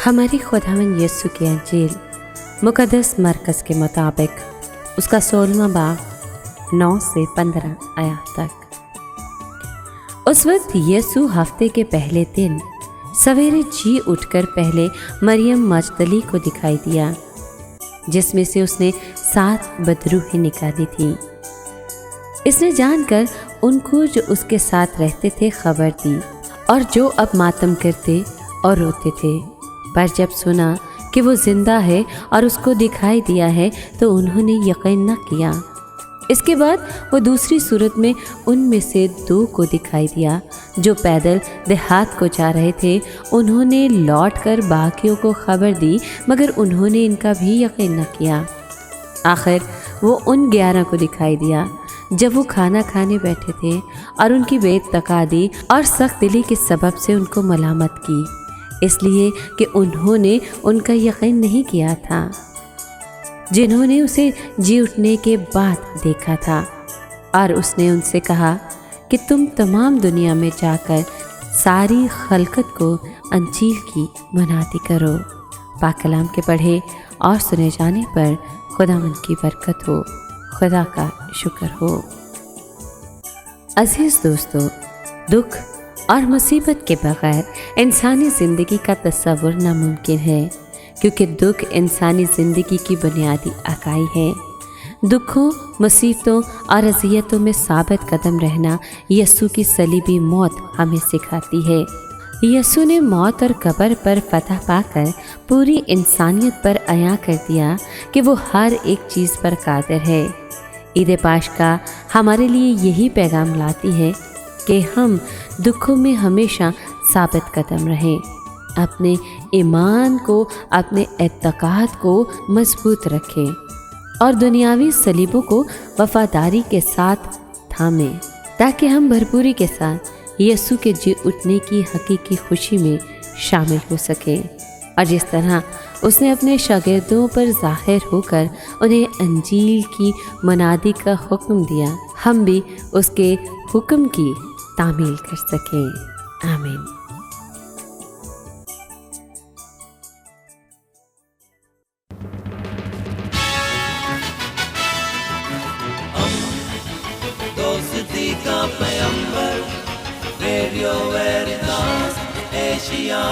हमारी खुदावंद यीशु की अंजील मुक़द्दस मरकज़ के मुताबिक उसका 16वां बाब 9 से 15 आयत तक। उस वक्त यीशु हफ्ते के पहले दिन सवेरे जी उठकर पहले मरियम मजदली को दिखाई दिया, जिसमें से उसने 7 बदरूहें निकाली थी। इसने जानकर उनको जो उसके साथ रहते थे खबर दी, और जो अब मातम करते और रोते थे। पर जब सुना कि वो जिंदा है और उसको दिखाई दिया है तो उन्होंने यकीन न किया। इसके बाद वो दूसरी सूरत में उनमें से 2 को दिखाई दिया जो पैदल देहात को जा रहे थे। उन्होंने लौटकर बाकियों को खबर दी, मगर उन्होंने इनका भी यकीन न किया। आखिर वो उन 11 को दिखाई दिया जब वो खाना खाने बैठे थे, और उनकी बेतकादी और सख्त दिली के सबब से उनको मलामत की, इसलिए कि उन्होंने उनका यकीन नहीं किया था जिन्होंने उसे जी उठने के बाद देखा था। और उसने उनसे कहा कि तुम तमाम दुनिया में जाकर सारी खलकत को अंजील की मुनादी करो। पाक कलाम के पढ़े और सुने जाने पर खुदावंद की बरकत हो, खुदा का शुक्र हो। अजीज दोस्तों, दुख और मुसीबत के बगैर इंसानी ज़िंदगी का तस्वुर नामुमकिन है, क्योंकि दुख इंसानी ज़िंदगी की बुनियादी इकाई है। दुखों, मुसीबतों और अज़ियतों में साबित कदम रहना यीशु की सलीबी मौत हमें सिखाती है। यीशु ने मौत और कब्र पर फतह पाकर पूरी इंसानियत पर अयां कर दिया कि वो हर एक चीज़ पर कादिर है। ईद पाशका हमारे लिए यही पैगाम लाती है कि हम दुखों में हमेशा साबित कदम रहें, अपने ईमान को, अपने एतक़ाद को मजबूत रखें और दुनियावी सलीबों को वफादारी के साथ थामें, ताकि हम भरपूरी के साथ यीशु के जी उठने की हकीकी खुशी में शामिल हो सकें। और जिस तरह उसने अपने शागिर्दों पर ज़ाहिर होकर उन्हें अंजील की मुनादी का हुक्म दिया, हम भी उसके हुक्म की तामील कर सकें। आमीन। दोस्ती का पैगंबर, रेडियो वेरितास एशिया।